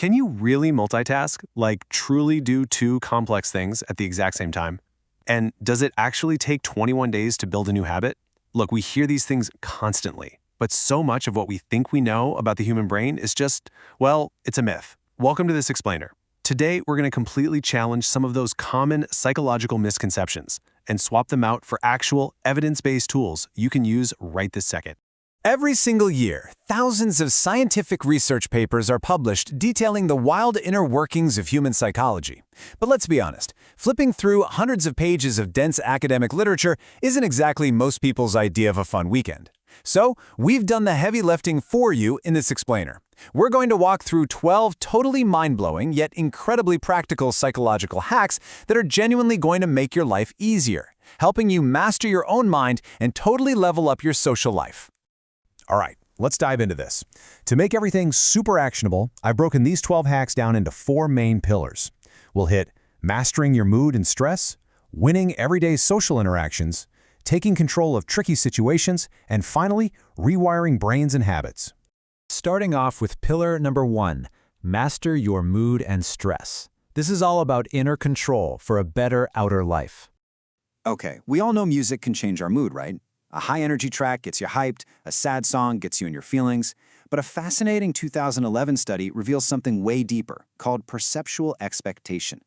Can you really multitask, like truly do two complex things at the exact same time? And does it actually take 21 days to build a new habit? Look, we hear these things constantly, but so much of what we think we know about the human brain is just, well, it's a myth. Welcome to This Explainer. Today, we're going to completely challenge some of those common psychological misconceptions and swap them out for actual evidence-based tools you can use right this second. Every single year, thousands of scientific research papers are published detailing the wild inner workings of human psychology. But let's be honest, flipping through hundreds of pages of dense academic literature isn't exactly most people's idea of a fun weekend. So, we've done the heavy lifting for you in this explainer. We're going to walk through 12 totally mind-blowing yet incredibly practical psychological hacks that are genuinely going to make your life easier, helping you master your own mind and totally level up your social life. All right, let's dive into this. To make everything super actionable, I've broken these 12 hacks down into 4 main pillars. We'll hit mastering your mood and stress, winning everyday social interactions, taking control of tricky situations, and finally, rewiring brains and habits. Starting off with pillar number 1, master your mood and stress. This is all about inner control for a better outer life. Okay, we all know music can change our mood, right? A high-energy track gets you hyped, a sad song gets you in your feelings. But a fascinating 2011 study reveals something way deeper, called perceptual expectation.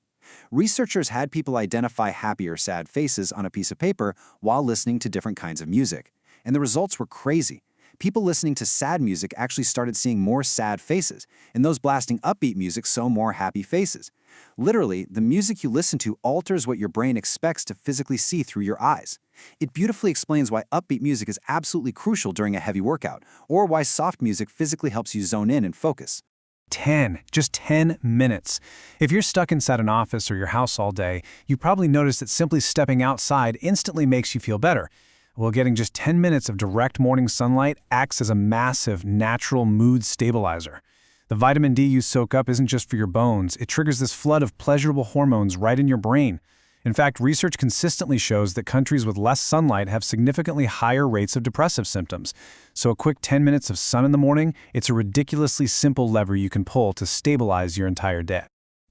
Researchers had people identify happy or sad faces on a piece of paper while listening to different kinds of music. And the results were crazy. People listening to sad music actually started seeing more sad faces, and those blasting upbeat music saw more happy faces. Literally, the music you listen to alters what your brain expects to physically see through your eyes. It beautifully explains why upbeat music is absolutely crucial during a heavy workout, or why soft music physically helps you zone in and focus. Just 10 minutes. If you're stuck inside an office or your house all day, you probably noticed that simply stepping outside instantly makes you feel better. Well, getting just 10 minutes of direct morning sunlight acts as a massive natural mood stabilizer. The vitamin D you soak up isn't just for your bones, it triggers this flood of pleasurable hormones right in your brain. In fact, research consistently shows that countries with less sunlight have significantly higher rates of depressive symptoms. So a quick 10 minutes of sun in the morning, it's a ridiculously simple lever you can pull to stabilize your entire day.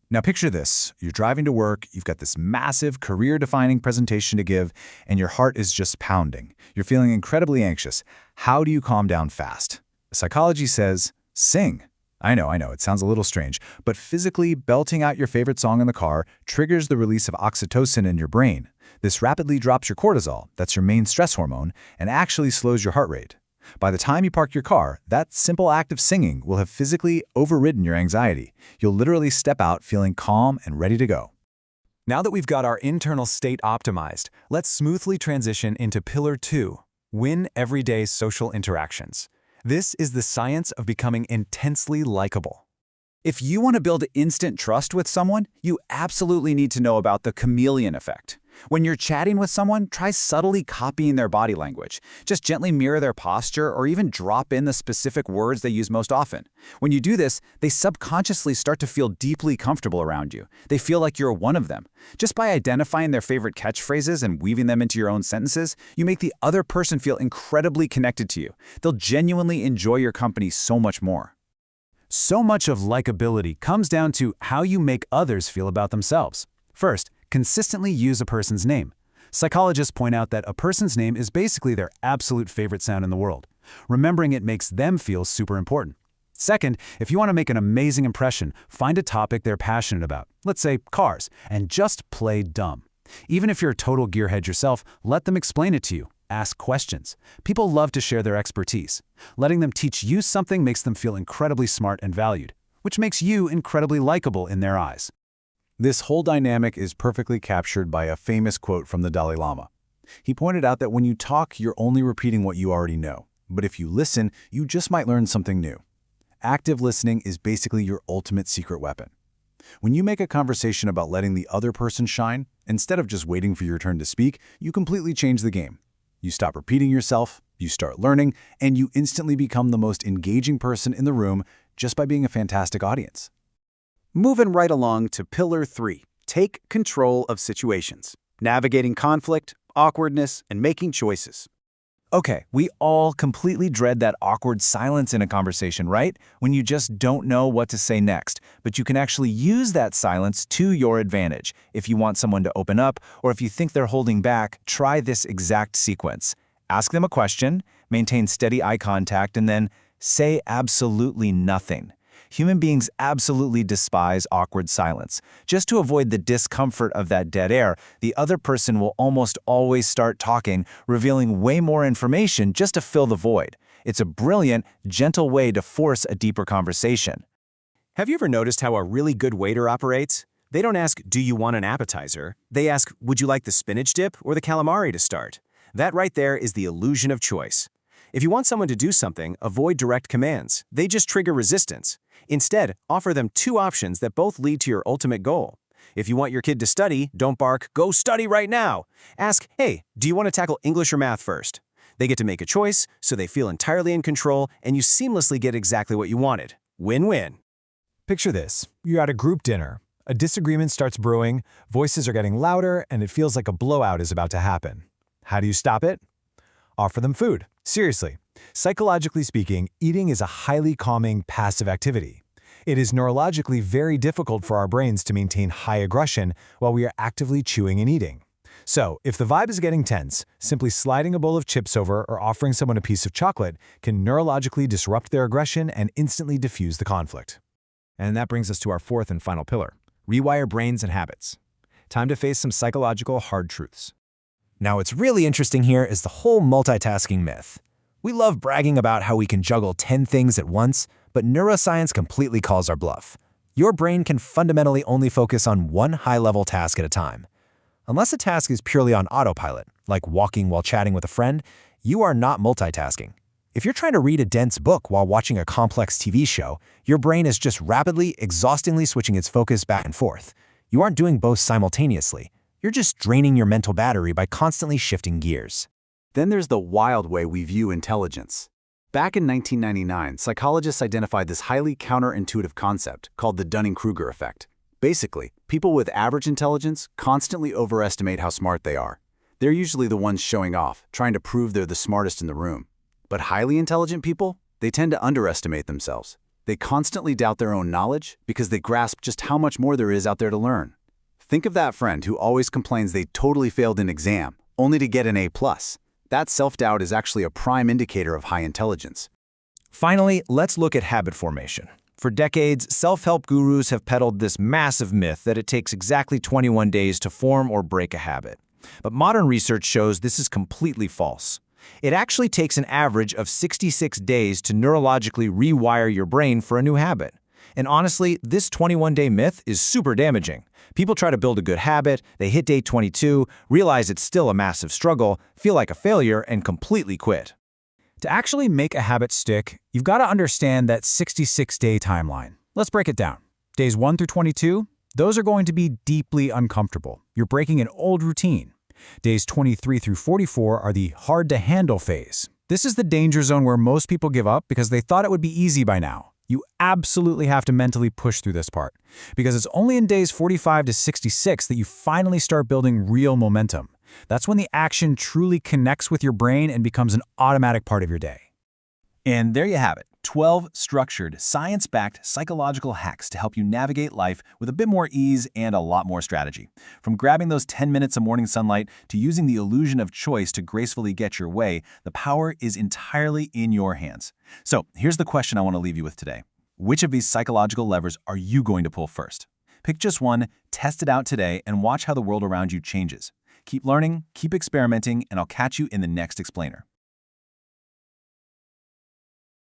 Now picture this, you're driving to work, you've got this massive career-defining presentation to give, and your heart is just pounding. You're feeling incredibly anxious. How do you calm down fast? Psychology says, sing. I know, it sounds a little strange, but physically belting out your favorite song in the car triggers the release of oxytocin in your brain. This rapidly drops your cortisol, that's your main stress hormone, and actually slows your heart rate. By the time you park your car, that simple act of singing will have physically overridden your anxiety. You'll literally step out feeling calm and ready to go. Now that we've got our internal state optimized, let's smoothly transition into pillar 2, win everyday social interactions. This is the science of becoming intensely likable. If you want to build instant trust with someone, you absolutely need to know about the chameleon effect. When you're chatting with someone, try subtly copying their body language. Just gently mirror their posture or even drop in the specific words they use most often. When you do this, they subconsciously start to feel deeply comfortable around you. They feel like you're one of them. Just by identifying their favorite catchphrases and weaving them into your own sentences, you make the other person feel incredibly connected to you. They'll genuinely enjoy your company so much more. So much of likability comes down to how you make others feel about themselves. First, consistently use a person's name. Psychologists point out that a person's name is basically their absolute favorite sound in the world. Remembering it makes them feel super important. Second, if you want to make an amazing impression, find a topic they're passionate about, let's say cars, and just play dumb. Even if you're a total gearhead yourself, let them explain it to you. Ask questions. People love to share their expertise. Letting them teach you something makes them feel incredibly smart and valued, which makes you incredibly likable in their eyes. This whole dynamic is perfectly captured by a famous quote from the Dalai Lama. He pointed out that when you talk, you're only repeating what you already know. But if you listen, you just might learn something new. Active listening is basically your ultimate secret weapon. When you make a conversation about letting the other person shine, instead of just waiting for your turn to speak, you completely change the game. You stop repeating yourself, you start learning, and you instantly become the most engaging person in the room just by being a fantastic audience. Moving right along to pillar 3, take control of situations, navigating conflict, awkwardness, and making choices. Okay, we all completely dread that awkward silence in a conversation, right? When you just don't know what to say next. But you can actually use that silence to your advantage. If you want someone to open up, or if you think they're holding back, try this exact sequence. Ask them a question, maintain steady eye contact, and then say absolutely nothing. Human beings absolutely despise awkward silence. Just to avoid the discomfort of that dead air, the other person will almost always start talking, revealing way more information just to fill the void. It's a brilliant, gentle way to force a deeper conversation. Have you ever noticed how a really good waiter operates? They don't ask, "Do you want an appetizer?" They ask, "Would you like the spinach dip or the calamari to start?" That right there is the illusion of choice. If you want someone to do something, avoid direct commands. They just trigger resistance. Instead, offer them two options that both lead to your ultimate goal. If you want your kid to study, don't bark, "Go study right now." Ask, "Hey, do you want to tackle English or math first?" They get to make a choice, so they feel entirely in control, and you seamlessly get exactly what you wanted. Win-win. Picture this. You're at a group dinner. A disagreement starts brewing, voices are getting louder, and it feels like a blowout is about to happen. How do you stop it? Offer them food. Seriously. Psychologically speaking, eating is a highly calming, passive activity. It is neurologically very difficult for our brains to maintain high aggression while we are actively chewing and eating. So, if the vibe is getting tense, simply sliding a bowl of chips over or offering someone a piece of chocolate can neurologically disrupt their aggression and instantly diffuse the conflict. And that brings us to our fourth and final pillar: rewire brains and habits. Time to face some psychological hard truths. Now, what's really interesting here is the whole multitasking myth. We love bragging about how we can juggle 10 things at once, but neuroscience completely calls our bluff. Your brain can fundamentally only focus on one high-level task at a time. Unless a task is purely on autopilot, like walking while chatting with a friend, you are not multitasking. If you're trying to read a dense book while watching a complex TV show, your brain is just rapidly, exhaustingly switching its focus back and forth. You aren't doing both simultaneously. You're just draining your mental battery by constantly shifting gears. Then there's the wild way we view intelligence. Back in 1999, psychologists identified this highly counterintuitive concept called the Dunning-Kruger effect. Basically, people with average intelligence constantly overestimate how smart they are. They're usually the ones showing off, trying to prove they're the smartest in the room. But highly intelligent people, they tend to underestimate themselves. They constantly doubt their own knowledge because they grasp just how much more there is out there to learn. Think of that friend who always complains they totally failed an exam, only to get an A+. That self-doubt is actually a prime indicator of high intelligence. Finally, let's look at habit formation. For decades, self-help gurus have peddled this massive myth that it takes exactly 21 days to form or break a habit. But modern research shows this is completely false. It actually takes an average of 66 days to neurologically rewire your brain for a new habit. And honestly, this 21-day myth is super damaging. People try to build a good habit, they hit day 22, realize it's still a massive struggle, feel like a failure, and completely quit. To actually make a habit stick, you've got to understand that 66-day timeline. Let's break it down. Days 1 through 22, those are going to be deeply uncomfortable. You're breaking an old routine. Days 23 through 44 are the hard-to-handle phase. This is the danger zone where most people give up because they thought it would be easy by now. You absolutely have to mentally push through this part, because it's only in days 45 to 66 that you finally start building real momentum. That's when the action truly connects with your brain and becomes an automatic part of your day. And there you have it, 12 structured, science-backed psychological hacks to help you navigate life with a bit more ease and a lot more strategy. From grabbing those 10 minutes of morning sunlight to using the illusion of choice to gracefully get your way, the power is entirely in your hands. So here's the question I want to leave you with today. Which of these psychological levers are you going to pull first? Pick just one, test it out today, and watch how the world around you changes. Keep learning, keep experimenting, and I'll catch you in the next explainer.